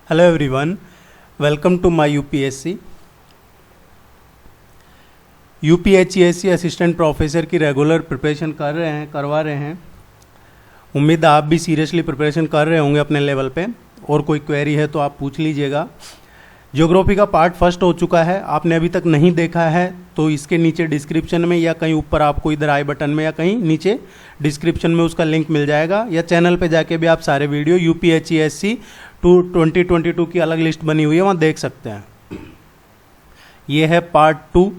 Hello everyone, welcome to my UPSC. UPHCSC assistant professor की regular preparation करवा रहे हैं। उम्मीद है आप भी सीरियसली प्रिपरेशन कर रहे होंगे अपने लेवल पे, और कोई क्वेरी है तो आप पूछ लीजिएगा। ज्योग्राफी का पार्ट फर्स्ट हो चुका है, आपने अभी तक नहीं देखा है तो इसके नीचे डिस्क्रिप्शन में या कहीं ऊपर आपको इधर आई बटन में या कहीं नीचे डिस्क्रिप्शन में उसका लिंक मिल जाएगा, या चैनल पे जाके भी आप सारे वीडियो यूपीएचसीएससी 2022 की अलग लिस्ट बनी हुई है, वहाँ देख सकते हैं। ये है पार्ट 2।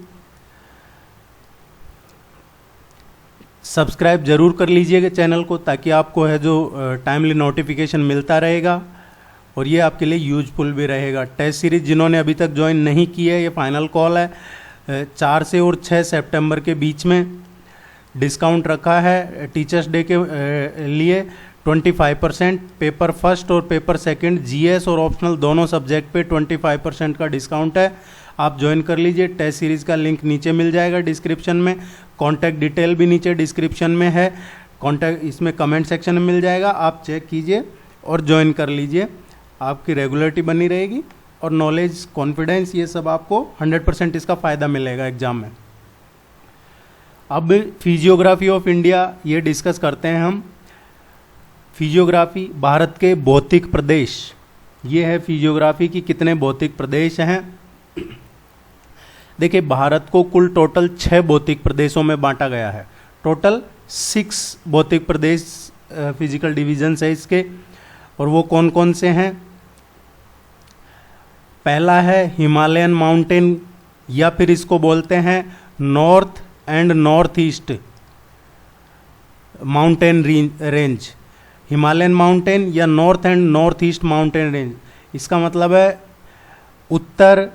सब्सक्राइब जरूर कर लीजिएगा चैनल को, ताकि आपको है जो टाइमली नोटिफिकेशन मिलता रहेगा और ये आपके लिए यूजफुल भी रहेगा। टेस्ट सीरीज जिन्होंने अभी तक ज्वाइन नहीं की है, ये फाइनल कॉल है। 4 से और 6 सितंबर के बीच में डिस्काउंट रखा है टीचर्स डे के लिए 25%। पेपर फर्स्ट और पेपर सेकंड जीएस और ऑप्शनल दोनों सब्जेक्ट पे 25% का डिस्काउंट है। आप ज्वाइन कर लीजिए। टेस्ट सीरीज़ का लिंक नीचे मिल जाएगा डिस्क्रिप्शन में, कॉन्टैक्ट डिटेल भी नीचे डिस्क्रिप्शन में है, कॉन्टैक्ट इसमें कमेंट सेक्शन में मिल जाएगा। आप चेक कीजिए और ज्वाइन कर लीजिए, आपकी रेगुलरिटी बनी रहेगी और नॉलेज, कॉन्फिडेंस, ये सब आपको 100% इसका फ़ायदा मिलेगा एग्जाम में। अब फिजियोग्राफी ऑफ इंडिया ये डिस्कस करते हैं हम। फिजियोग्राफी भारत के भौतिक प्रदेश, ये है फिजियोग्राफी की कितने भौतिक प्रदेश हैं। देखिए, भारत को कुल टोटल 6 भौतिक प्रदेशों में बांटा गया है। टोटल 6 भौतिक प्रदेश फिजिकल डिवीजन है इसके, और वो कौन कौन से हैं। पहला है हिमालयन माउंटेन, या फिर इसको बोलते हैं north and north east mountain range. Himalayan mountain या north and north east mountain range, इसका मतलब है उत्तर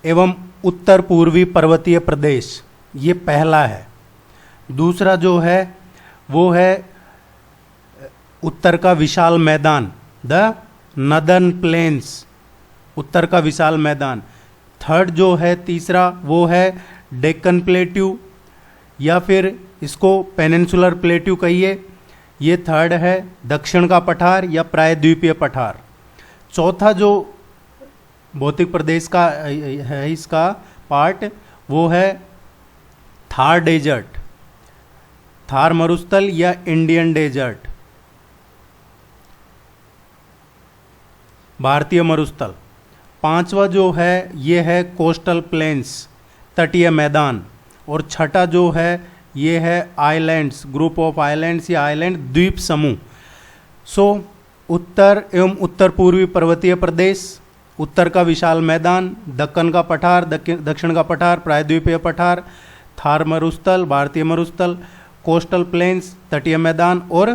एवं उत्तर पूर्वी पर्वतीय प्रदेश, ये पहला है। दूसरा जो है वो है उत्तर का विशाल मैदान, द नदर्न प्लेन्स, उत्तर का विशाल मैदान। थर्ड जो है तीसरा वो है डेक्कन प्लेट्यू, या फिर इसको पेनिनसुलर प्लेट्यू कहिए, ये थर्ड है। दक्षिण का पठार या प्रायद्वीपीय पठार। चौथा जो भौतिक प्रदेश का है इसका पार्ट, वो है थार डेजर्ट, थार मरुस्थल या इंडियन डेजर्ट, भारतीय मरुस्थल। पांचवा जो है ये है कोस्टल प्लेन्स, तटीय मैदान। और छठा जो है ये है आइलैंड्स, ग्रुप ऑफ आइलैंड्स या आइलैंड द्वीप समूह। सो उत्तर एवं उत्तर पूर्वी पर्वतीय प्रदेश, उत्तर का विशाल मैदान, दक्कन का पठार, दक्षिण का पठार, प्रायद्वीपीय पठार, थार मरुस्थल, भारतीय मरुस्थल, कोस्टल प्लेन्स, तटीय मैदान, और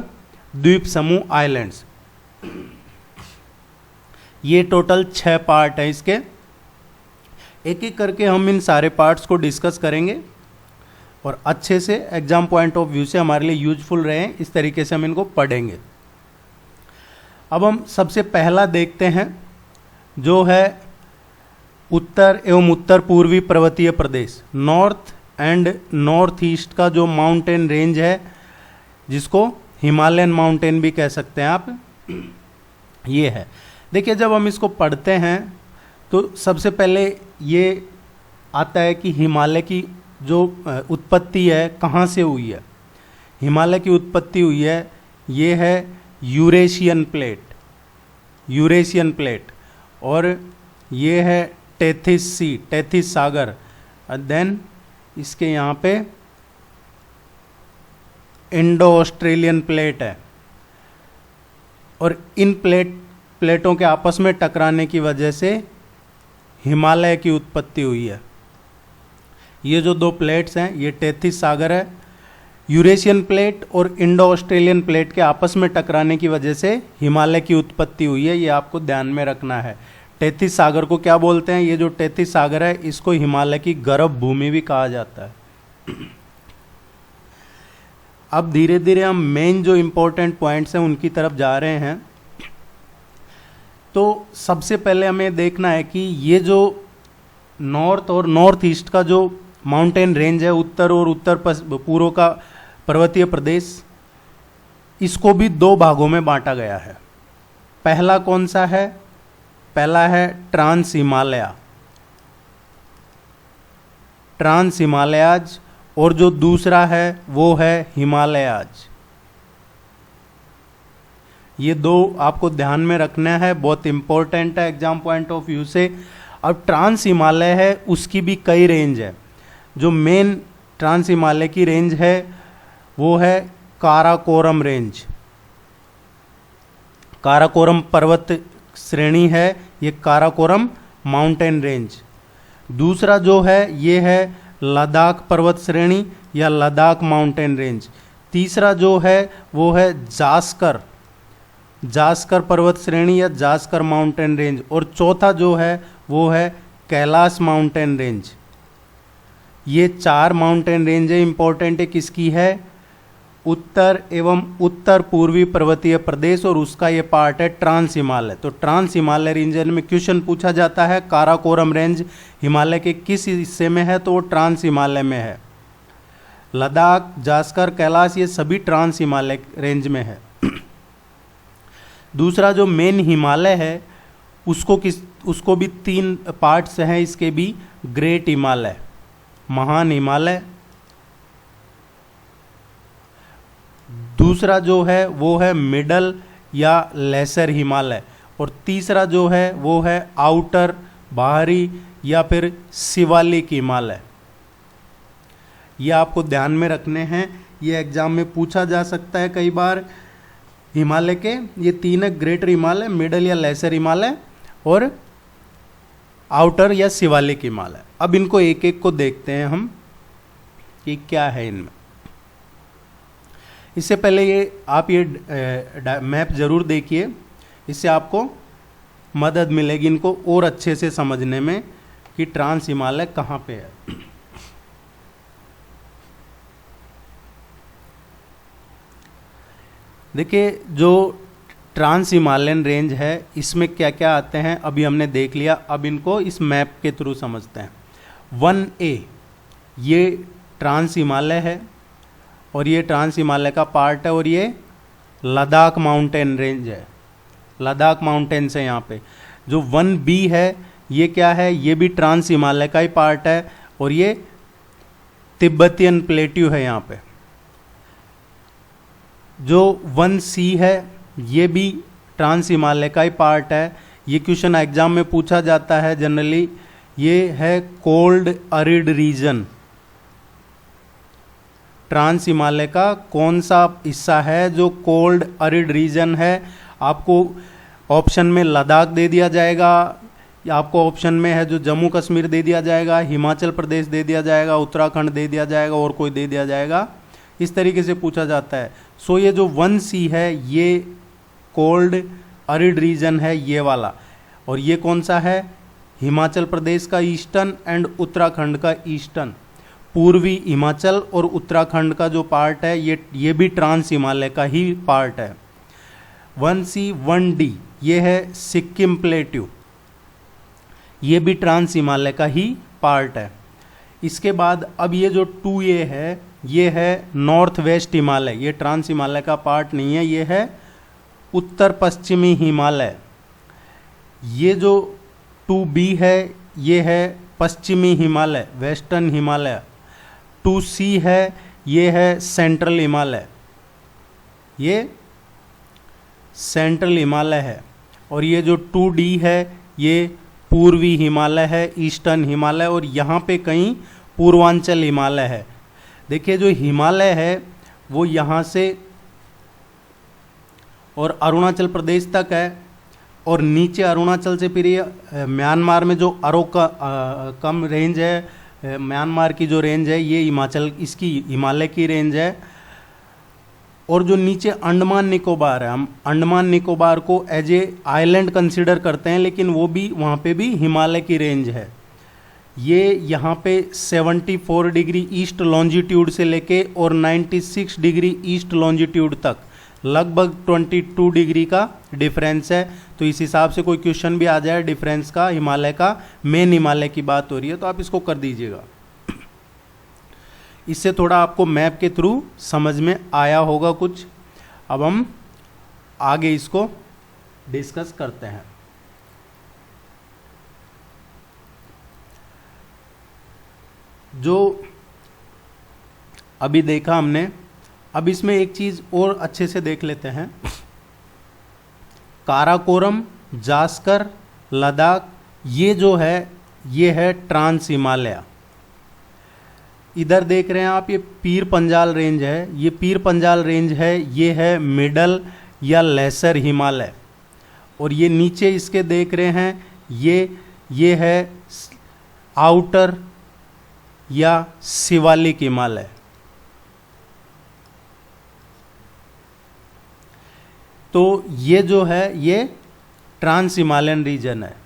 द्वीप समूह आइलैंड्स। ये टोटल 6 पार्ट हैं इसके। एक एक करके हम इन सारे पार्ट्स को डिस्कस करेंगे और अच्छे से एग्जाम पॉइंट ऑफ व्यू से हमारे लिए यूजफुल रहे, इस तरीके से हम इनको पढ़ेंगे। अब हम सबसे पहला देखते हैं जो है उत्तर एवं उत्तर पूर्वी पर्वतीय प्रदेश, नॉर्थ एंड नॉर्थ ईस्ट का जो माउंटेन रेंज है, जिसको हिमालयन माउंटेन भी कह सकते हैं आप, ये है। देखिए, जब हम इसको पढ़ते हैं तो सबसे पहले ये आता है कि हिमालय की जो उत्पत्ति है कहाँ से हुई है। हिमालय की उत्पत्ति हुई है, ये है यूरेशियन प्लेट, यूरेशियन प्लेट, और ये है टेथिस सी, टेथिस सागर। देन इसके यहाँ पे इंडो ऑस्ट्रेलियन प्लेट है, और इन प्लेटों के आपस में टकराने की वजह से हिमालय की उत्पत्ति हुई है। ये जो 2 प्लेट्स हैं, ये टेथिस सागर है, यूरेशियन प्लेट और इंडो ऑस्ट्रेलियन प्लेट के आपस में टकराने की वजह से हिमालय की उत्पत्ति हुई है, ये आपको ध्यान में रखना है। टेथिस सागर को क्या बोलते हैं, ये जो टेथिस सागर है इसको हिमालय की गर्भ भूमि भी कहा जाता है। अब धीरे धीरे हम मेन जो इम्पोर्टेंट पॉइंट्स हैं उनकी तरफ जा रहे हैं। तो सबसे पहले हमें देखना है कि ये जो नॉर्थ और नॉर्थ ईस्ट का जो माउंटेन रेंज है, उत्तर और उत्तर पूर्व का पर्वतीय प्रदेश, इसको भी 2 भागों में बांटा गया है। पहला कौन सा है, पहला है ट्रांस हिमालयाज, और जो दूसरा है वो है हिमालयाज। ये दो आपको ध्यान में रखना है, बहुत इंपॉर्टेंट है एग्जाम पॉइंट ऑफ व्यू से। अब ट्रांस हिमालय है, उसकी भी कई रेंज है। जो मेन ट्रांस हिमालय की रेंज है वो है काराकोरम रेंज। काराकोरम पर्वत श्रेणी है, ये काराकोरम माउंटेन रेंज। दूसरा जो है ये है लद्दाख पर्वत श्रेणी या लद्दाख माउंटेन रेंज। तीसरा जो है वो है जास्कर पर्वत श्रेणी या जास्कर माउंटेन रेंज। और चौथा जो है वो है कैलाश माउंटेन रेंज। ये 4 माउंटेन रेंज है, इंपॉर्टेंट है, किसकी है? उत्तर एवं उत्तर पूर्वी पर्वतीय प्रदेश, और उसका ये पार्ट है ट्रांस हिमालय। तो ट्रांस हिमालय रीजन में क्वेश्चन पूछा जाता है काराकोरम रेंज हिमालय के किस हिस्से में है, तो वो ट्रांस हिमालय में है। लद्दाख, जास्कर, कैलाश ये सभी ट्रांस हिमालय रेंज में है। दूसरा जो मेन हिमालय है उसको भी 3 पार्ट्स हैं इसके भी। ग्रेट हिमालय, महान हिमालय। दूसरा जो है वो है मिडल या लेसर हिमालय, और तीसरा जो है वो है आउटर, बाहरी या फिर शिवालिक हिमालय। ये आपको ध्यान में रखने हैं, ये एग्जाम में पूछा जा सकता है कई बार। हिमालय के ये 3 है, ग्रेटर हिमालय, मिडल या लेसर हिमालय और आउटर या शिवालिक हिमालय। अब इनको एक एक को देखते हैं हम कि क्या है इनमें। इससे पहले आप ये मैप जरूर देखिए, इससे आपको मदद मिलेगी इनको और अच्छे से समझने में कि ट्रांस हिमालय कहाँ पे है। देखिए जो ट्रांस हिमालयन रेंज है इसमें क्या क्या आते हैं अभी हमने देख लिया। अब इनको इस मैप के थ्रू समझते हैं। 1A ये ट्रांस हिमालय है और ये ट्रांस हिमालय का पार्ट है, और ये लद्दाख माउंटेन रेंज है, लद्दाख माउंटेन्स है यहाँ पे। जो 1B है ये क्या है, ये भी ट्रांस हिमालय का ही पार्ट है, और ये तिब्बतियन प्लेट्यू है यहाँ पे। जो 1C है ये भी ट्रांस हिमालय का ही पार्ट है। ये क्वेश्चन एग्जाम में पूछा जाता है जनरली। ये है cold arid region. Trans Himalaya का कौन सा हिस्सा है जो कोल्ड अरिड रीजन है? आपको ऑप्शन में लद्दाख दे दिया जाएगा, या आपको ऑप्शन में है जो जम्मू कश्मीर दे दिया जाएगा, हिमाचल प्रदेश दे दिया जाएगा, उत्तराखंड दे दिया जाएगा, और कोई दे दिया जाएगा। इस तरीके से पूछा जाता है। सो ये जो 1C है ये कोल्ड अरिड रीजन है, ये वाला। और ये कौन सा है? हिमाचल प्रदेश का ईस्टर्न एंड उत्तराखंड का ईस्टर्न। पूर्वी हिमाचल और उत्तराखंड का जो पार्ट है ये भी ट्रांस हिमालय का ही पार्ट है। 1C 1D ये है सिक्किम प्लेट्यू, ये भी ट्रांस हिमालय का ही पार्ट है। इसके बाद अब ये जो 2A है ये है नॉर्थ वेस्ट हिमालय। ये ट्रांस हिमालय का पार्ट नहीं है, ये है उत्तर पश्चिमी हिमालय। ये जो 2B है ये है पश्चिमी हिमालय, वेस्टर्न हिमालय। 2C है ये है सेंट्रल हिमालय, ये सेंट्रल हिमालय है। और ये जो 2D है ये पूर्वी हिमालय है, ईस्टर्न हिमालय, और यहाँ पे कहीं पूर्वांचल हिमालय है। देखिए जो हिमालय है वो यहाँ से और अरुणाचल प्रदेश तक है, और नीचे अरुणाचल से फिर ये म्यांमार में जो कम रेंज है, म्यांमार की जो रेंज है ये हिमाचल, इसकी हिमालय की रेंज है। और जो नीचे अंडमान निकोबार है, हम अंडमान निकोबार को एज ए आइलैंड कंसिडर करते हैं, लेकिन वो भी वहाँ पे भी हिमालय की रेंज है। ये यहाँ पे 74 डिग्री ईस्ट लॉन्जिट्यूड से लेके और 96 डिग्री ईस्ट लॉन्जिट्यूड तक लगभग 22 डिग्री का डिफरेंस है। तो इस हिसाब से कोई क्वेश्चन भी आ जाए डिफरेंस का, हिमालय का, मेन हिमालय की बात हो रही है, तो आप इसको कर दीजिएगा। इससे थोड़ा आपको मैप के थ्रू समझ में आया होगा कुछ। अब हम आगे इसको डिस्कस करते हैं। जो अभी देखा हमने, अब इसमें एक चीज़ और अच्छे से देख लेते हैं। काराकोरम, जास्कर, लद्दाख, ये जो है ये है ट्रांस हिमालय। इधर देख रहे हैं आप, ये पीर पंजाल रेंज है, ये पीर पंजाल रेंज है, ये है मिडल या लेसर हिमालय। और ये नीचे इसके देख रहे हैं, ये है आउटर या शिवालिक हिमालय। तो ये जो है ये ट्रांस हिमालयन रीजन है।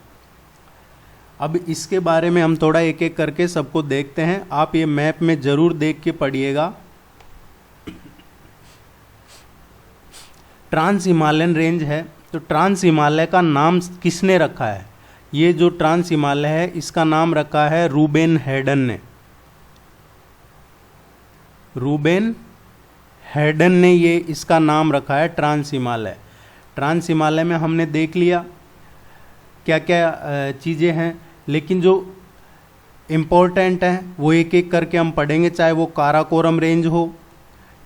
अब इसके बारे में हम थोड़ा एक एक करके सबको देखते हैं। आप ये मैप में जरूर देख के पढ़िएगा। ट्रांस हिमालयन रेंज है, तो ट्रांस हिमालय का नाम किसने रखा है? ये जो ट्रांस हिमालय है इसका नाम रखा है रूबेन हैडन ने। रूबेन हैडन ने ये इसका नाम रखा है ट्रांस हिमालय। ट्रांस हिमालय में हमने देख लिया क्या क्या चीज़ें हैं, लेकिन जो इम्पोर्टेंट हैं वो एक एक करके हम पढ़ेंगे, चाहे वो काराकोरम रेंज हो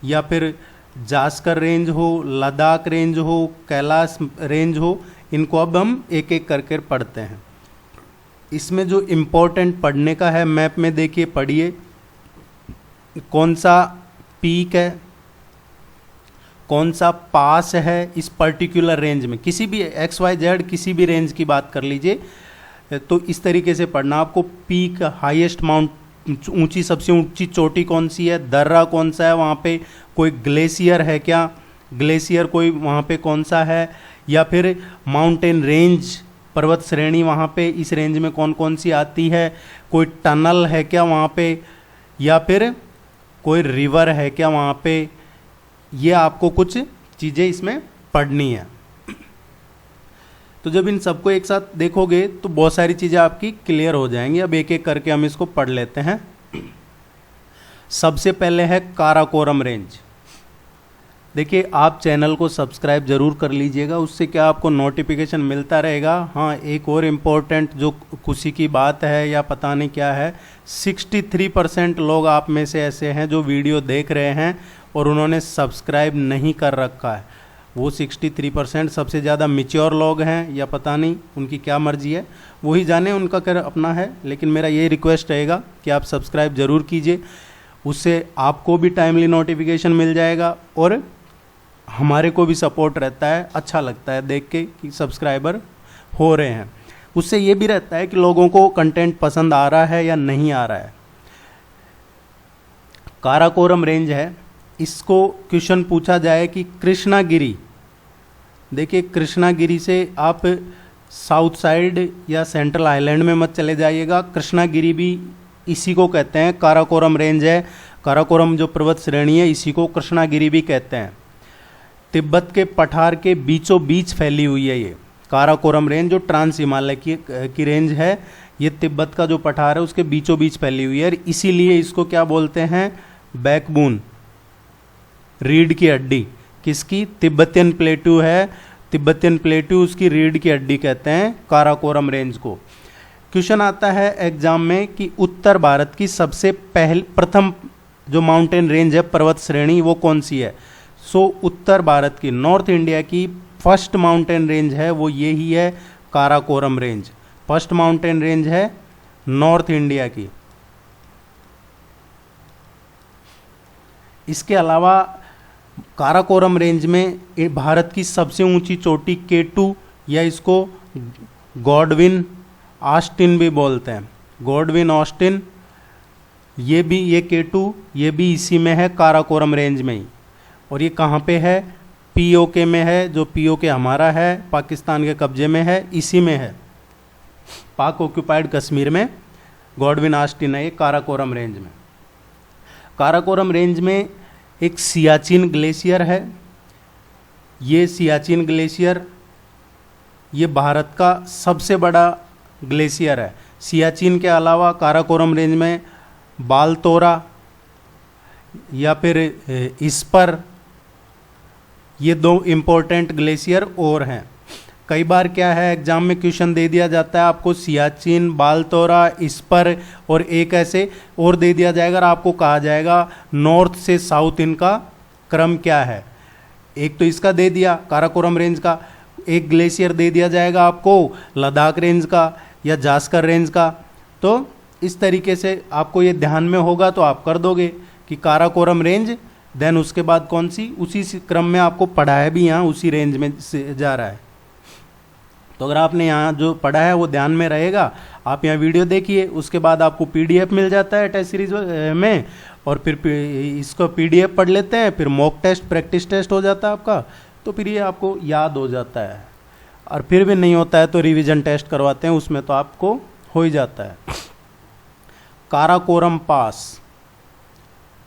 या फिर जास्कर रेंज हो, लद्दाख रेंज हो, कैलाश रेंज हो, इनको अब हम एक एक करके पढ़ते हैं। इसमें जो इम्पोर्टेंट पढ़ने का है मैप में देखिए, पढ़िए कौन सा पीक है, कौन सा पास है इस पर्टिकुलर रेंज में, किसी भी XYZ किसी भी रेंज की बात कर लीजिए, तो इस तरीके से पढ़ना आपको। पीक, हाईएस्ट माउंट, ऊंची सबसे ऊंची चोटी कौन सी है, दर्रा कौन सा है, वहाँ पे कोई ग्लेशियर है क्या, ग्लेशियर कोई वहाँ पे कौन सा है, या फिर माउंटेन रेंज, पर्वत श्रेणी वहाँ पे इस रेंज में कौन कौन सी आती है, कोई टनल है क्या वहाँ पे, या फिर कोई रिवर है क्या वहाँ पे। ये आपको कुछ चीज़ें इसमें पढ़नी है। तो जब इन सबको एक साथ देखोगे तो बहुत सारी चीज़ें आपकी क्लियर हो जाएंगी। अब एक एक करके हम इसको पढ़ लेते हैं। सबसे पहले है काराकोरम रेंज। देखिए आप चैनल को सब्सक्राइब जरूर कर लीजिएगा, उससे क्या आपको नोटिफिकेशन मिलता रहेगा। हाँ, एक और इम्पोर्टेंट जो खुशी की बात है या पता नहीं क्या है, 63% लोग आप में से ऐसे हैं जो वीडियो देख रहे हैं और उन्होंने सब्सक्राइब नहीं कर रखा है। वो 63% सबसे ज़्यादा मैच्योर लोग हैं या पता नहीं उनकी क्या मर्जी है, वही जाने, उनका कर अपना है। लेकिन मेरा ये रिक्वेस्ट रहेगा कि आप सब्सक्राइब ज़रूर कीजिए, उससे आपको भी टाइमली नोटिफिकेशन मिल जाएगा और हमारे को भी सपोर्ट रहता है। अच्छा लगता है देख के कि सब्सक्राइबर हो रहे हैं। उससे ये भी रहता है कि लोगों को कंटेंट पसंद आ रहा है या नहीं आ रहा है। काराकोरम रेंज है, इसको क्वेश्चन पूछा जाए कि कृष्णागिरी, देखिए कृष्णागिरी से आप साउथ साइड या सेंट्रल आइलैंड में मत चले जाइएगा। कृष्णागिरी भी इसी को कहते हैं, काराकोरम रेंज है। काराकोरम जो पर्वत श्रेणी है इसी को कृष्णागिरी भी कहते हैं। तिब्बत के पठार के बीचों बीच फैली हुई है ये काराकोरम रेंज, जो ट्रांस हिमालय की रेंज है। ये तिब्बत का जो पठार है उसके बीचों बीच फैली हुई है, इसीलिए इसको क्या बोलते हैं, बैकबोन, रीढ़ की हड्डी। किसकी? तिब्बतियन प्लेटू है, तिब्बतियन प्लेटू उसकी रीढ़ की हड्डी कहते हैं काराकोरम रेंज को। क्वेश्चन आता है एग्जाम में कि उत्तर भारत की सबसे प्रथम जो माउंटेन रेंज है, पर्वत श्रेणी, वो कौन सी है? सो उत्तर भारत की, नॉर्थ इंडिया की फर्स्ट माउंटेन रेंज है वो यही है, Karakoram range. First mountain range है नॉर्थ इंडिया की। इसके अलावा काराकोरम रेंज में भारत की सबसे ऊंची चोटी K2 या इसको गॉडविन ऑस्टिन भी बोलते हैं, गॉडविन ऑस्टिन, ये भी, ये K2 ये भी इसी में है, काराकोरम रेंज में ही। और ये कहाँ पे है? POK में है, जो POK हमारा है, पाकिस्तान के कब्जे में है, इसी में है, पाक ऑक्यूपाइड कश्मीर में गॉडविन ऑस्टिन है ये काराकोरम रेंज में। काराकोरम रेंज में एक सियाचिन ग्लेशियर है। ये सियाचिन ग्लेशियर ये भारत का सबसे बड़ा ग्लेशियर है। सियाचिन के अलावा काराकोरम रेंज में बालतोरा या फिर इस्पर, ये दो इम्पोर्टेंट ग्लेशियर और हैं। कई बार क्या है एग्जाम में क्वेश्चन दे दिया जाता है आपको सियाचिन, बालतोरा, इस्पर और एक ऐसे और दे दिया जाएगा और आपको कहा जाएगा नॉर्थ से साउथ इनका क्रम क्या है। एक तो इसका दे दिया काराकोरम रेंज का, एक ग्लेशियर दे दिया जाएगा आपको लद्दाख रेंज का या जास्कर रेंज का। तो इस तरीके से आपको ये ध्यान में होगा तो आप कर दोगे कि काराकोरम रेंज, देन उसके बाद कौन सी, उसी क्रम में आपको पढ़ा है भी यहाँ उसी रेंज में से जा रहा है। तो अगर आपने यहाँ जो पढ़ा है वो ध्यान में रहेगा, आप यहाँ वीडियो देखिए, उसके बाद आपको पीडीएफ मिल जाता है टेस्ट सीरीज में, और फिर इसको पीडीएफ पढ़ लेते हैं, फिर मॉक टेस्ट प्रैक्टिस टेस्ट हो जाता है आपका, तो फिर ये आपको याद हो जाता है। और फिर भी नहीं होता है तो रिवीजन टेस्ट करवाते हैं, उसमें तो आपको हो ही जाता है। काराकोरम पास,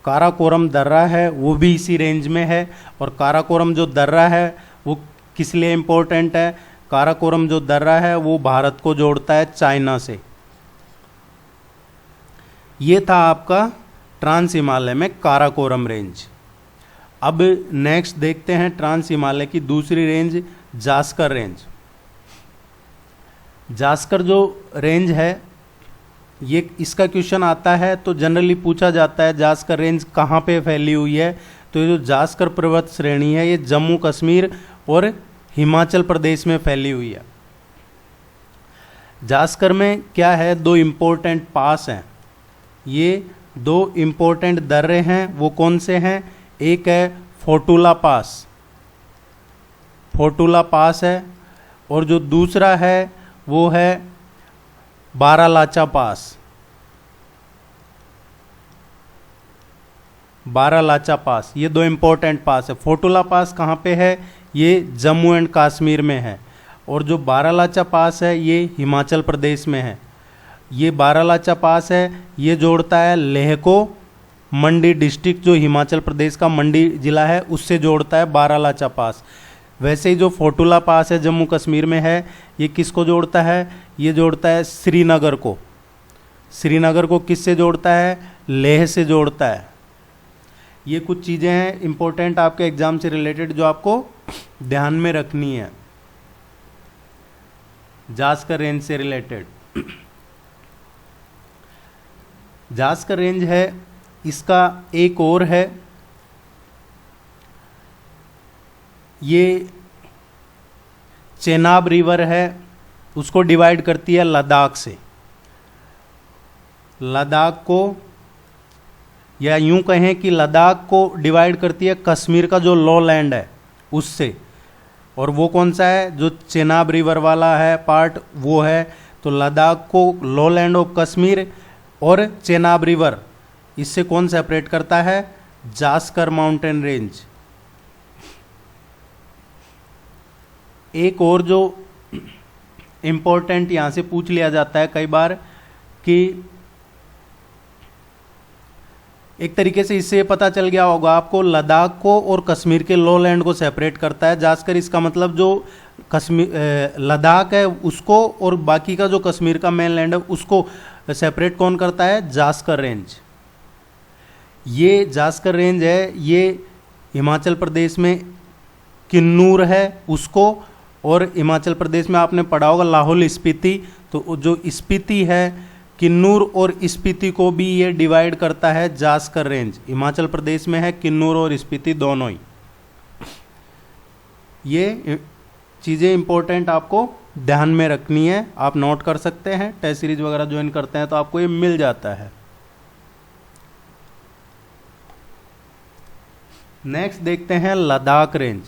काराकोरम दर्रा है वो भी इसी रेंज में है। और काराकोरम जो दर्रा है वो किस लिए इम्पोर्टेंट है, काराकोरम जो दर्रा है वो भारत को जोड़ता है चाइना से। ये था आपका ट्रांस हिमालय में काराकोरम रेंज। अब नेक्स्ट देखते हैं ट्रांस हिमालय की दूसरी रेंज, जास्कर रेंज। जास्कर जो रेंज है ये, इसका क्वेश्चन आता है तो जनरली पूछा जाता है जास्कर रेंज कहाँ पे फैली हुई है। तो ये जो जास्कर पर्वत श्रेणी है ये जम्मू कश्मीर और हिमाचल प्रदेश में फैली हुई है। जास्कर में क्या है, दो इम्पोर्टेंट पास हैं, ये दो इम्पोर्टेंट दर्रे हैं, वो कौन से हैं, एक है फोटुला पास, फोटुला पास है, और जो दूसरा है वो है बारालाचा पास, बारालाचा पास। ये दो इम्पोर्टेंट पास है। फोटुला पास कहाँ पे है, ये जम्मू एंड कश्मीर में है, और जो बारालाचा पास है ये हिमाचल प्रदेश में है। ये बारालाचा पास है, ये जोड़ता है लेह को मंडी डिस्ट्रिक्ट, जो हिमाचल प्रदेश का मंडी जिला है उससे जोड़ता है बारालाचा पास। वैसे ही जो फोटुला पास है जम्मू कश्मीर में है, ये किसको जोड़ता है, ये जोड़ता है श्रीनगर को। श्रीनगर को किससे जोड़ता है, लेह से जोड़ता है। ये कुछ चीज़ें हैं इंपॉर्टेंट आपके एग्जाम से रिलेटेड जो आपको ध्यान में रखनी है जास्कर रेंज से रिलेटेड। जास्कर रेंज है, इसका एक और है, ये चेनाब रिवर है, उसको डिवाइड करती है लद्दाख से। लद्दाख को, या यूं कहें कि लद्दाख को डिवाइड करती है कश्मीर का जो लो लैंड है उससे। और वो कौन सा है, जो चेनाब रिवर वाला है पार्ट वो है। तो लद्दाख को लो लैंड ऑफ कश्मीर और चेनाब रिवर, इससे कौन सेपरेट करता है, जास्कर माउंटेन रेंज। एक और जो इम्पोर्टेंट यहाँ से पूछ लिया जाता है कई बार कि एक तरीके से इससे पता चल गया होगा आपको, लद्दाख को और कश्मीर के लो लैंड को सेपरेट करता है जास्कर। इसका मतलब जो कश्मीर लद्दाख है उसको और बाकी का जो कश्मीर का मेन लैंड है उसको सेपरेट कौन करता है, जास्कर रेंज। ये जास्कर रेंज है, ये हिमाचल प्रदेश में किन्नूर है उसको, और हिमाचल प्रदेश में आपने पढ़ा होगा लाहौल स्पीति, तो जो स्पीति है किन्नूर और स्पीति को भी ये डिवाइड करता है जास्कर रेंज। हिमाचल प्रदेश में है किन्नूर और स्पीति दोनों ही। ये चीज़ें इंपॉर्टेंट आपको ध्यान में रखनी है, आप नोट कर सकते हैं, टेस्ट सीरीज वगैरह ज्वाइन करते हैं तो आपको ये मिल जाता है। नेक्स्ट देखते हैं लद्दाख रेंज।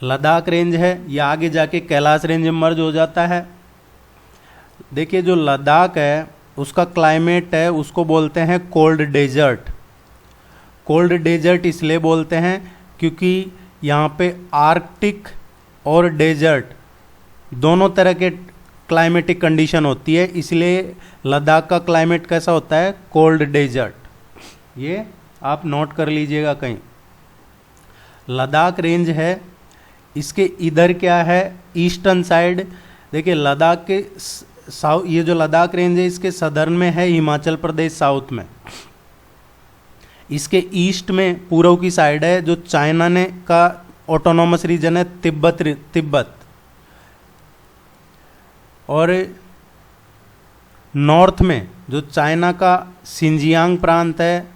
लद्दाख रेंज है, ये आगे जाके कैलाश रेंज में मर्ज हो जाता है। देखिए जो लद्दाख है उसका क्लाइमेट है उसको बोलते हैं कोल्ड डेजर्ट। कोल्ड डेजर्ट इसलिए बोलते हैं क्योंकि यहाँ पे आर्कटिक और डेजर्ट दोनों तरह के क्लाइमेटिक कंडीशन होती है, इसलिए लद्दाख का क्लाइमेट कैसा होता है, कोल्ड डेजर्ट। ये आप नोट कर लीजिएगा कहीं। लद्दाख रेंज है, इसके इधर क्या है, ईस्टर्न साइड। देखिए लद्दाख के साउथ, ये जो लद्दाख रेंज है इसके सदर्न में है हिमाचल प्रदेश साउथ में। इसके ईस्ट में पूर्व की साइड है जो चाइना ने का ऑटोनॉमस रीजन है तिब्बत। और नॉर्थ में जो चाइना का सिंजियांग प्रांत है,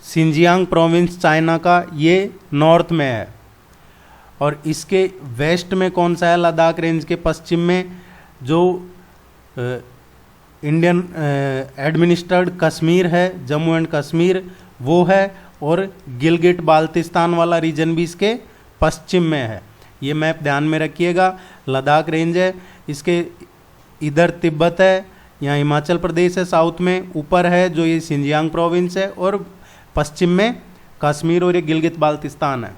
सिंजियांग प्रोविंस चाइना का, ये नॉर्थ में है। और इसके वेस्ट में कौन सा है? लद्दाख रेंज के पश्चिम में जो इंडियन एडमिनिस्ट्रेड कश्मीर है, जम्मू एंड कश्मीर, वो है। और गिलगिट बाल्टिस्तान वाला रीजन भी इसके पश्चिम में है। ये मैप ध्यान में रखिएगा। लद्दाख रेंज है, इसके इधर तिब्बत है, यहाँ हिमाचल प्रदेश है साउथ में, ऊपर है जो ये सिंजियांग प्रोविंस है, और पश्चिम में कश्मीर और ये गिलगित बाल्टिस्तान है।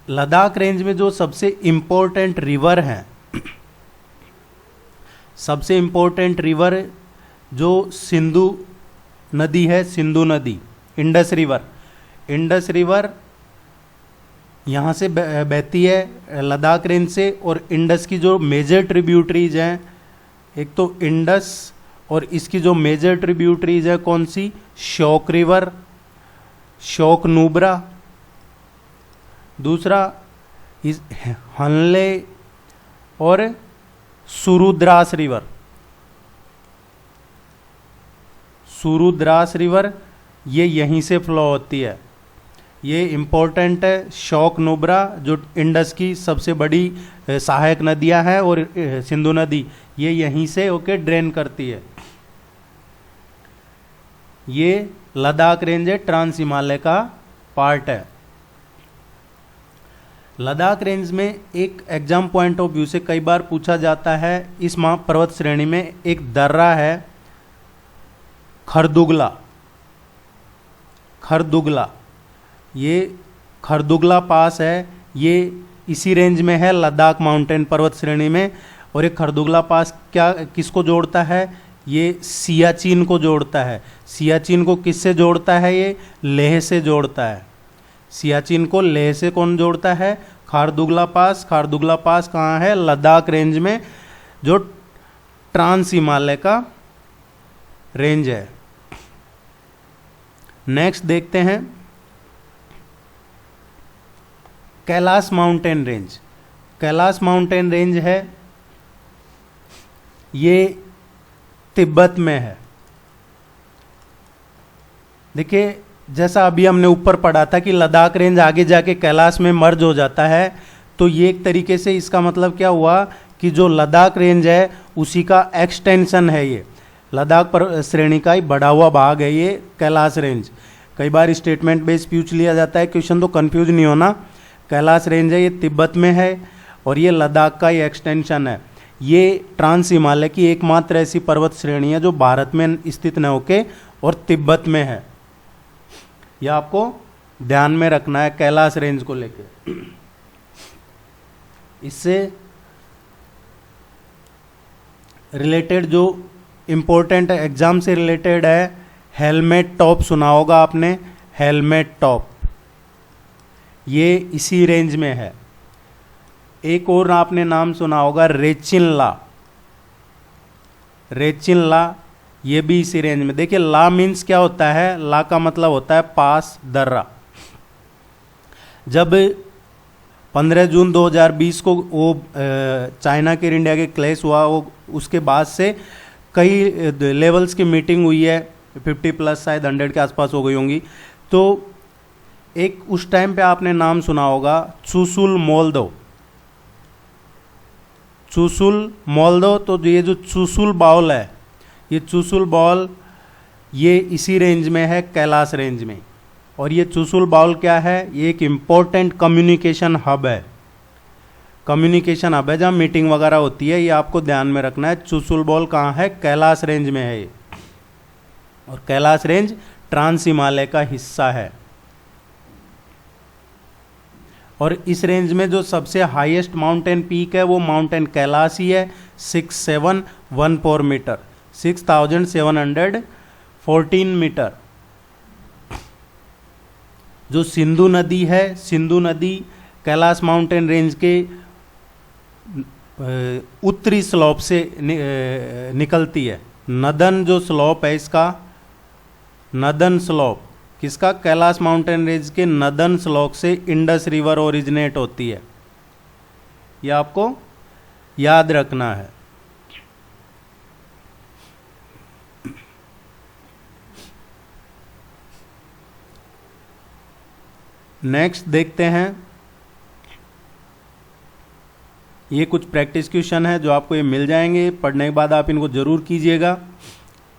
लद्दाख रेंज में जो सबसे इम्पोर्टेंट रिवर हैं, सबसे इम्पोर्टेंट रिवर जो सिंधु नदी है, सिंधु नदी, इंडस रिवर यहाँ से बहती है लद्दाख रेंज से। और इंडस की जो मेजर ट्रिब्यूटरीज हैं, एक तो इंडस, और इसकी जो मेजर ट्रिब्यूटरीज है कौन सी? शोक रिवर, शोक नुब्रा, दूसरा इस हनले और सुरुद्रास रिवर, ये यहीं से फ्लो होती है। ये इम्पोर्टेंट है। शोक नुब्रा जो इंडस की सबसे बड़ी सहायक नदियां हैं, और सिंधु नदी ये यहीं से होके ड्रेन करती है। ये लद्दाख रेंज है, ट्रांस हिमालय का पार्ट है। लद्दाख रेंज में एक एग्जाम पॉइंट ऑफ व्यू से कई बार पूछा जाता है, इस पर्वत श्रेणी में एक दर्रा है खरदुगला, ये खरदुगला पास है, ये इसी रेंज में है, लद्दाख माउंटेन पर्वत श्रेणी में। और ये खरदुगला पास किसको जोड़ता है? ये सियाचिन को जोड़ता है। सियाचिन को किससे जोड़ता है? ये लेह से जोड़ता है। सियाचिन को लेह से कौन जोड़ता है? खारदुगला पास कहाँ है? लद्दाख रेंज में, जो ट्रांस हिमालय का रेंज है। नेक्स्ट देखते हैं कैलाश माउंटेन रेंज है, ये तिब्बत में है। देखिए, जैसा अभी हमने ऊपर पढ़ा था कि लद्दाख रेंज आगे जाके कैलाश में मर्ज हो जाता है, तो ये एक तरीके से इसका मतलब क्या हुआ कि जो लद्दाख रेंज है उसी का एक्सटेंशन है। ये लद्दाख पर श्रेणी का ही बढ़ा हुआ भाग है ये कैलाश रेंज। कई बार स्टेटमेंट बेस पूछ लिया जाता है क्वेश्चन, तो कंफ्यूज नहीं होना। कैलाश रेंज है, ये तिब्बत में है, और ये लद्दाख का ही एक्सटेंशन है। ये ट्रांस हिमालय की एकमात्र ऐसी पर्वत श्रेणी है जो भारत में स्थित न होके और तिब्बत में है। यह आपको ध्यान में रखना है कैलाश रेंज को लेके। इससे रिलेटेड जो इम्पोर्टेंट एग्जाम से रिलेटेड है, हेलमेट टॉप सुना होगा आपने, हेलमेट टॉप, ये इसी रेंज में है। एक और आपने नाम सुना होगा रेचिनला, ये भी इसी रेंज में। देखिए, ला मीन्स क्या होता है? ला का मतलब होता है पास, दर्रा। जब 15 जून 2020 को वो चाइना के इंडिया के क्लैश हुआ, वो उसके बाद से कई लेवल्स की मीटिंग हुई है, 50 प्लस शायद 100 के आसपास हो गई होंगी। तो एक उस टाइम पे आपने नाम सुना होगा चुशुल मोल्दो। तो ये जो चुशुल बाउल है, ये चुशुल बाउल ये इसी रेंज में है, कैलाश रेंज में। और ये चुशुल बाउल क्या है? ये एक इम्पोर्टेंट कम्युनिकेशन हब है, जहाँ मीटिंग वगैरह होती है। ये आपको ध्यान में रखना है। चुशुल बाउल कहाँ है? कैलाश रेंज में है ये। और कैलाश रेंज ट्रांस हिमालय का हिस्सा है। और इस रेंज में जो सबसे हाईएस्ट माउंटेन पीक है वो माउंटेन कैलाश ही है, 6714 मीटर, 6714 मीटर। जो सिंधु नदी है, सिंधु नदी कैलाश माउंटेन रेंज के उत्तरी स्लोप से निकलती है। नदन जो स्लोप है इसका, नदन स्लोप किसका? कैलाश माउंटेन रेंज के नदन स्लॉक से इंडस रिवर ओरिजिनेट होती है। ये आपको याद रखना है। नेक्स्ट देखते हैं, ये कुछ प्रैक्टिस क्वेश्चन है जो आपको ये मिल जाएंगे, पढ़ने के बाद आप इनको ज़रूर कीजिएगा,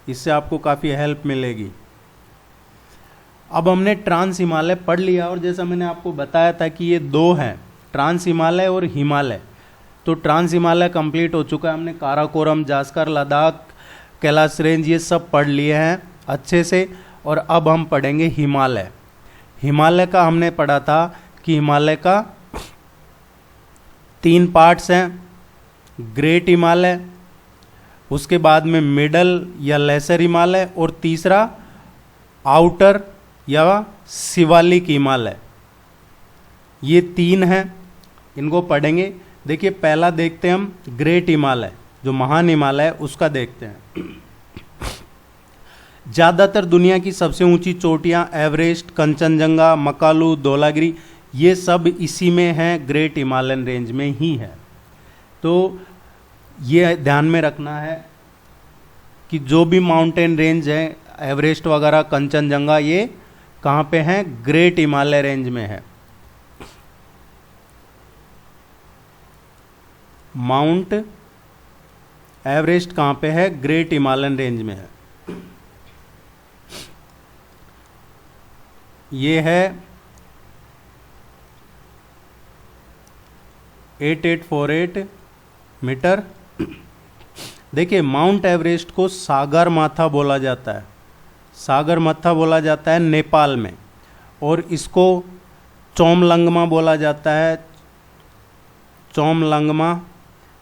इससे आपको काफ़ी हेल्प मिलेगी। अब हमने ट्रांस हिमालय पढ़ लिया और जैसा मैंने आपको बताया था कि ये दो हैं, ट्रांस हिमालय और हिमालय। तो ट्रांस हिमालय कंप्लीट हो चुका है, हमने काराकोरम, जास्कर, लद्दाख, कैलाश रेंज ये सब पढ़ लिए हैं अच्छे से। और अब हम पढ़ेंगे हिमालय। हिमालय का हमने पढ़ा था कि हिमालय का 3 पार्ट्स हैं, ग्रेट हिमालय, उसके बाद में मिडल या लेसर हिमालय, और तीसरा आउटर या शिवालिक हिमालय। ये 3 हैं, इनको पढ़ेंगे। देखिए पहला देखते हैं हम ग्रेट हिमालय, जो महान हिमालय है उसका देखते हैं। ज़्यादातर दुनिया की सबसे ऊंची चोटियां एवरेस्ट, कंचनजंगा, मकालू, धौलागिरी, ये सब इसी में हैं, ग्रेट हिमालयन रेंज में ही है। तो ये ध्यान में रखना है कि जो भी माउंटेन रेंज है, एवरेस्ट वगैरह, कंचनजंगा, ये कहाँ पे हैं? ग्रेट हिमालय रेंज में है। माउंट एवरेस्ट कहाँ पे है? ग्रेट हिमालयन रेंज में है। ये है 8848 मीटर। देखिए माउंट एवरेस्ट को सागर माथा बोला जाता है, सागर माथा बोला जाता है नेपाल में, और इसको चोमलंगमा बोला जाता है, चोमलंगमा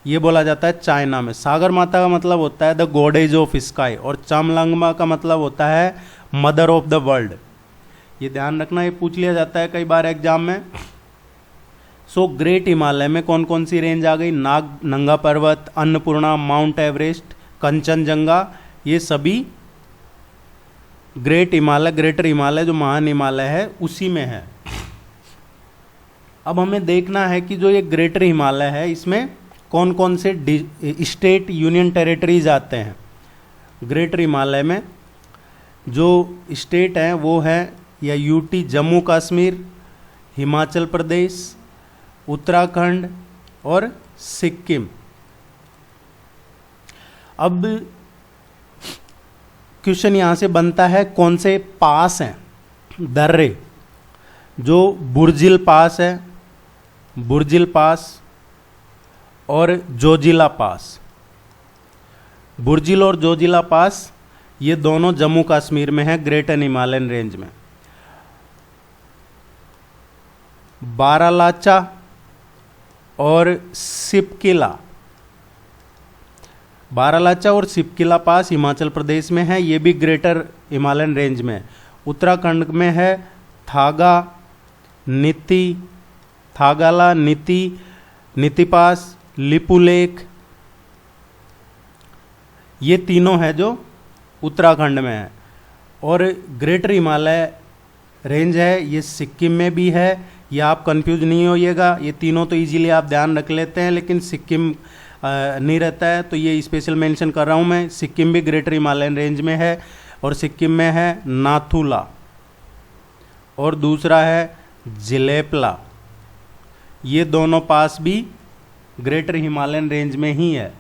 ये बोला जाता है चाइना में। सागर माता का मतलब होता है द गॉडेज ऑफ स्काई, और चोमलंगमा का मतलब होता है मदर ऑफ द वर्ल्ड। ये ध्यान रखना, ये पूछ लिया जाता है कई बार एग्जाम में। सो ग्रेट हिमालय में कौन कौन सी रेंज आ गई? नंगा पर्वत, अन्नपूर्णा, माउंट एवरेस्ट, कंचनजंगा, ये सभी ग्रेट हिमालय, ग्रेटर हिमालय जो महान हिमालय है उसी में है। अब हमें देखना है कि जो ये ग्रेटर हिमालय है इसमें कौन कौन से स्टेट, यूनियन टेरिटरीज आते हैं। ग्रेटर हिमालय में जो स्टेट हैं वो है या यूटी जम्मू कश्मीर, हिमाचल प्रदेश, उत्तराखंड और सिक्किम। अब क्वेश्चन यहां से बनता है कौन से पास हैं, दर्रे, जो बुर्जिल पास है, बुर्जिल पास और जोजिला पास। बुर्जिल और जोजिला पास ये दोनों जम्मू कश्मीर में है, ग्रेटर हिमालयन रेंज में। बारालाचा और सिपकिला, बारालाचा और सिपकिला पास हिमाचल प्रदेश में है, ये भी ग्रेटर हिमालयन रेंज में है। उत्तराखंड में है थागा, नीति, थागाला, नीति, नीति पास, लिपुलेख, ये तीनों है जो उत्तराखंड में है। और ग्रेटर हिमालय रेंज है ये सिक्किम में भी है। ये आप कंफ्यूज नहीं होइएगा, ये तीनों तो इजीली आप ध्यान रख लेते हैं, लेकिन सिक्किम नहीं रहता है, तो ये स्पेशल मेंशन कर रहा हूँ मैं। सिक्किम भी ग्रेटर हिमालयन रेंज में है, और सिक्किम में है नाथुला और दूसरा है जिलेपला। ये दोनों पास भी ग्रेटर हिमालयन रेंज में ही है,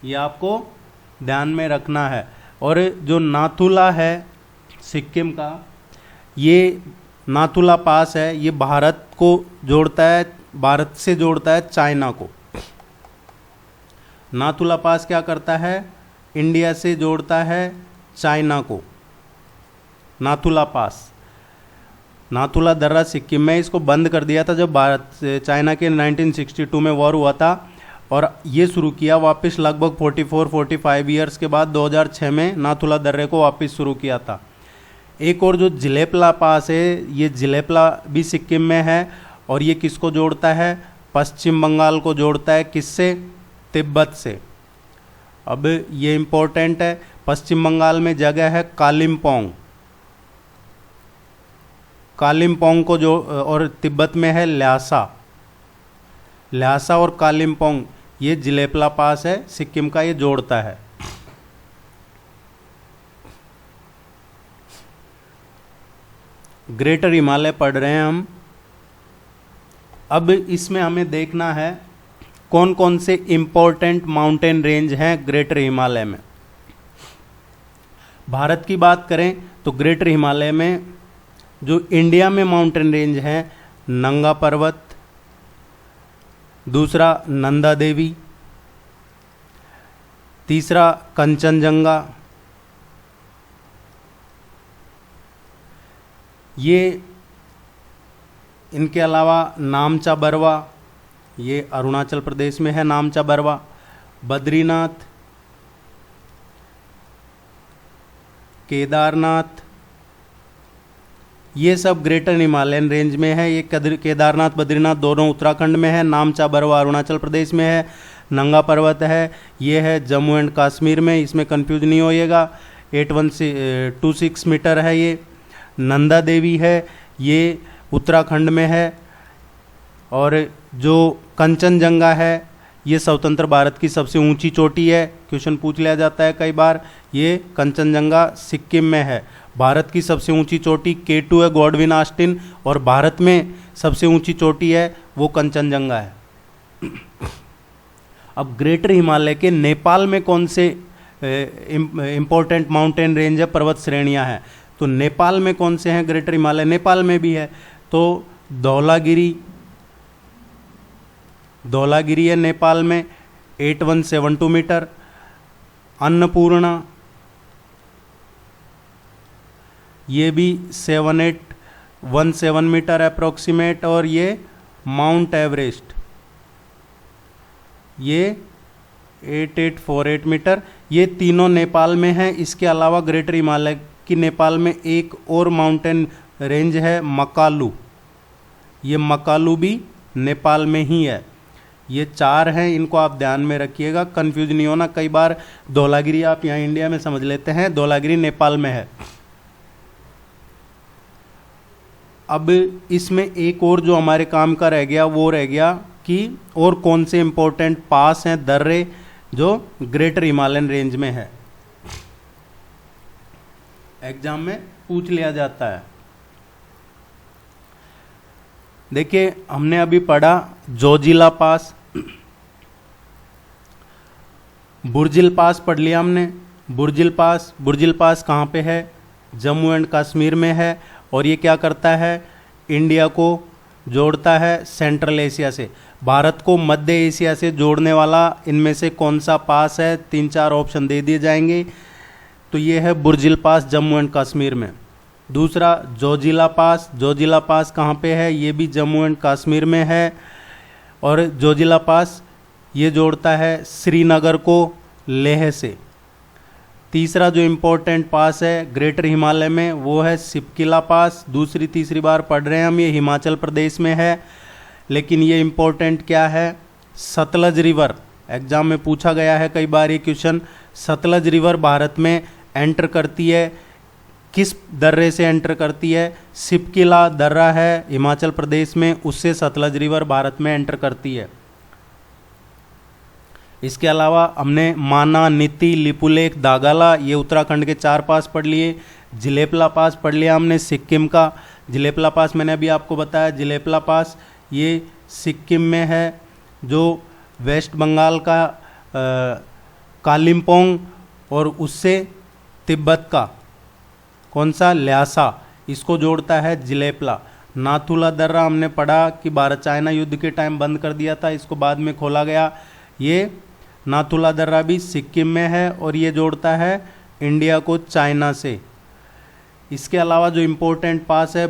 ये आपको ध्यान में रखना है। और जो नाथुला है सिक्किम का, ये नाथुला पास है, ये भारत को जोड़ता है, भारत से जोड़ता है चाइना को। नाथुला पास क्या करता है? इंडिया से जोड़ता है चाइना को। नाथुला पास, नाथुला दर्रा सिक्किम में, इसको बंद कर दिया था जब भारत चाइना के 1962 में वॉर हुआ था, और ये शुरू किया वापस लगभग 44-45 ईयर्स के बाद 2006 में नाथुला दर्रे को वापस शुरू किया था। एक और जो जिलेपला पास है, ये जिलेपला भी सिक्किम में है, और ये किसको जोड़ता है? पश्चिम बंगाल को जोड़ता है, किससे? तिब्बत से। अब ये इम्पोर्टेंट है, पश्चिम बंगाल में जगह है कालिम्पोंग, कालिम्पोंग को जो और तिब्बत में है ल्हासा। ल्हासा और कालिम्पोंग ये जिलेपला पास है सिक्किम का, ये जोड़ता है। ग्रेटर हिमालय पढ़ रहे हैं हम। अब इसमें हमें देखना है कौन कौन से इंपॉर्टेंट माउंटेन रेंज हैं ग्रेटर हिमालय में। भारत की बात करें तो ग्रेटर हिमालय में जो इंडिया में माउंटेन रेंज हैं, नंगा पर्वत, दूसरा नंदा देवी, तीसरा कंचनजंगा, ये इनके अलावा नामचा बरवा, ये अरुणाचल प्रदेश में है नामचा बरवा, बद्रीनाथ, केदारनाथ, ये सब ग्रेटर हिमालयन रेंज में है। ये केदारनाथ बद्रीनाथ दोनों उत्तराखंड में है, नामचा बरवा अरुणाचल प्रदेश में है, नंगा पर्वत है ये है जम्मू एंड कश्मीर में, इसमें कंफ्यूज नहीं होइएगा। 8126 मीटर है ये। नंदा देवी है ये उत्तराखंड में है। और जो कंचनजंगा है ये स्वतंत्र भारत की सबसे ऊंची चोटी है, क्वेश्चन पूछ लिया जाता है कई बार। ये कंचनजंगा सिक्किम में है। भारत की सबसे ऊंची चोटी K2 है गॉडविन ऑस्टिन, और भारत में सबसे ऊंची चोटी है वो कंचनजंगा है। अब ग्रेटर हिमालय के नेपाल में कौन से इंपॉर्टेंट माउंटेन रेंज है, पर्वत श्रेणियां हैं, तो नेपाल में कौन से हैं ग्रेटर हिमालय, नेपाल में भी है तो धौलागिरी है नेपाल में 8172 मीटर। अन्नपूर्णा ये भी 7817 मीटर अप्रोक्सीमेट। और ये माउंट एवरेस्ट ये 8848 मीटर। ये तीनों नेपाल में हैं। इसके अलावा ग्रेटर हिमालय की नेपाल में एक और माउंटेन रेंज है मकालू, ये मकालू भी नेपाल में ही है। ये 4 हैं, इनको आप ध्यान में रखिएगा, कंफ्यूज नहीं होना। कई बार धौलागिरी आप यहाँ इंडिया में समझ लेते हैं, धौलागिरी नेपाल में है। अब इसमें एक और जो हमारे काम का रह गया वो रह गया कि और कौन से इंपॉर्टेंट पास हैं, दर्रे जो ग्रेटर हिमालयन रेंज में है, एग्जाम में पूछ लिया जाता है। देखिए हमने अभी पढ़ा जोजिला पास, बुर्जिल पास पढ़ लिया हमने। बुर्जिल पास कहाँ पे है, जम्मू एंड कश्मीर में है। और ये क्या करता है, इंडिया को जोड़ता है सेंट्रल एशिया से। भारत को मध्य एशिया से जोड़ने वाला इनमें से कौन सा पास है, 3-4 ऑप्शन दे दिए जाएंगे। तो ये है बुर्जिल पास जम्मू एंड कश्मीर में। दूसरा जोजिला पास कहाँ पे है, ये भी जम्मू एंड कश्मीर में है। और जोजिला पास ये जोड़ता है श्रीनगर को लेह से। तीसरा जो इम्पोर्टेंट पास है ग्रेटर हिमालय में वो है सिपकिला पास। तीसरी बार पढ़ रहे हैं हम, ये हिमाचल प्रदेश में है। लेकिन ये इम्पोर्टेंट क्या है, सतलज रिवर, एग्जाम में पूछा गया है कई बार ये क्वेश्चन। सतलज रिवर भारत में एंटर करती है, किस दर्रे से एंटर करती है, सिपकिला दर्रा है हिमाचल प्रदेश में, उससे सतलज रिवर भारत में एंटर करती है। इसके अलावा हमने माना, नीति, लिपुलेख, दागाला, ये उत्तराखंड के 4 पास पढ़ लिए। जिलेपला पास पढ़ लिया हमने सिक्किम का। जिलेपला पास मैंने अभी आपको बताया, जिलेपला पास ये सिक्किम में है, जो वेस्ट बंगाल का कालिम्पोंग और उससे तिब्बत का कौन सा, ल्हासा, इसको जोड़ता है जिलेपला। नाथुला दर्रा हमने पढ़ा कि भारत चाइना युद्ध के टाइम बंद कर दिया था, इसको बाद में खोला गया। ये नाथुला दर्रा भी सिक्किम में है और ये जोड़ता है इंडिया को चाइना से। इसके अलावा जो इम्पोर्टेंट पास है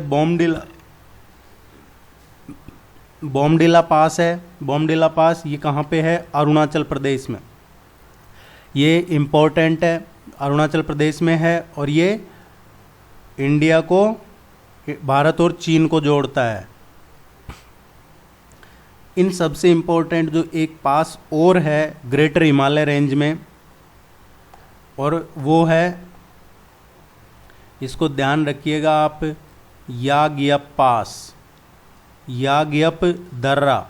बॉमडिला पास है। बॉमडिला पास ये कहाँ पे है, अरुणाचल प्रदेश में। ये इम्पोर्टेंट है, अरुणाचल प्रदेश में है और ये इंडिया को, भारत और चीन को जोड़ता है। इन सबसे इम्पोर्टेंट जो एक पास और है ग्रेटर हिमालय रेंज में, और वो है, इसको ध्यान रखिएगा आप, याग्यप पास, याग्यप दर्रा।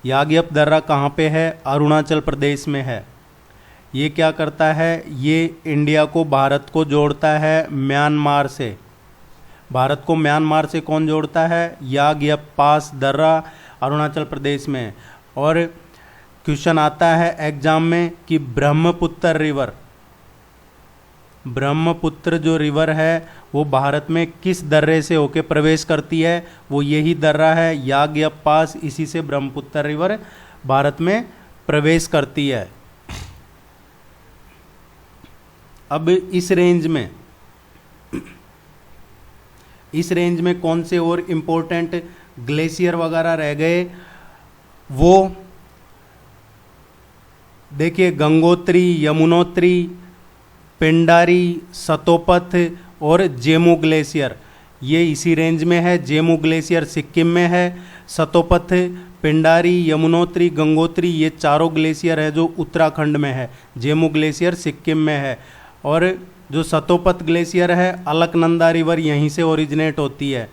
याग्यप दर्रा कहाँ पे है? अरुणाचल प्रदेश में है। ये क्या करता है? ये इंडिया को, भारत को जोड़ता है म्यांमार से। भारत को म्यांमार से कौन जोड़ता है? याग्यप पास दर्रा अरुणाचल प्रदेश में। और क्वेश्चन आता है एग्जाम में कि ब्रह्मपुत्र रिवर, ब्रह्मपुत्र जो रिवर है वो भारत में किस दर्रे से होके प्रवेश करती है? वो यही दर्रा है याग्यप पास, इसी से ब्रह्मपुत्र रिवर भारत में प्रवेश करती है। अब इस रेंज में कौन से और इम्पोर्टेंट ग्लेशियर वगैरह रह गए? वो देखिए, गंगोत्री, यमुनोत्री, पिंडारी, सतोपथ और जेमू ग्लेशियर, ये इसी रेंज में है। जेमू ग्लेशियर सिक्किम में है। सतोपथ, पिंडारी, यमुनोत्री, गंगोत्री, ये चारों ग्लेशियर है जो उत्तराखंड में है। जेमू ग्लेशियर सिक्किम में है। और जो सतोपथ ग्लेशियर है, अलकनंदा रिवर यहीं से ओरिजिनेट होती है।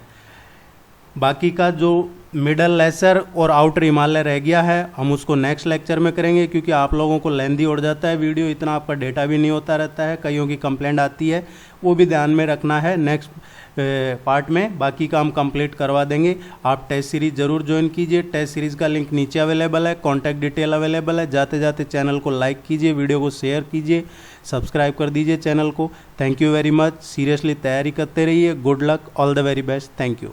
बाकी का जो मिडल लेसर और आउटर हिमालय रह गया है, हम उसको नेक्स्ट लेक्चर में करेंगे, क्योंकि आप लोगों को लेंदी उड़ जाता है वीडियो, इतना आपका डेटा भी नहीं होता रहता है, कईयों की कंप्लेंट आती है, वो भी ध्यान में रखना है। नेक्स्ट पार्ट में बाकी का हम कंप्लीट करवा देंगे। आप टेस्ट सीरीज जरूर ज्वाइन कीजिए। टेस्ट सीरीज का लिंक नीचे अवेलेबल है, कॉन्टैक्ट डिटेल अवेलेबल है। जाते जाते चैनल को लाइक कीजिए, वीडियो को शेयर कीजिए, सब्सक्राइब कर दीजिए चैनल को। Thank you very much. Seriously तैयारी करते रहिए। Good luck, all the very best. Thank you.